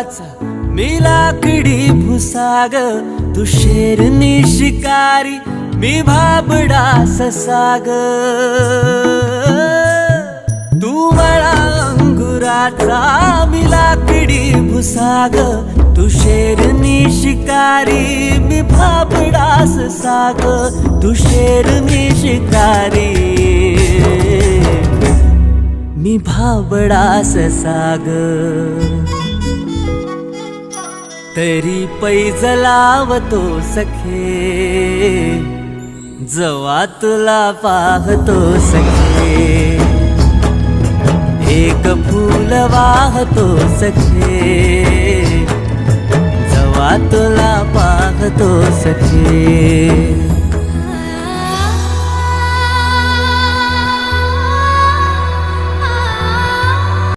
वनाचा मी लाकडी भुसाग, तू शेरनी शिकारी मी भाबडा ससाग. तू मला अंगुराचा मी लाकडी भुसाग, तू शेरनी शिकारी मी भाबडा ससाग. तू शेरनी शिकारी मी भाबडा ससाग. तरी पैज लावतो सखे, जवा तुला पाहतो सखे. एक फूल वाहतो सखे, जवा तुला पाहतो सखे.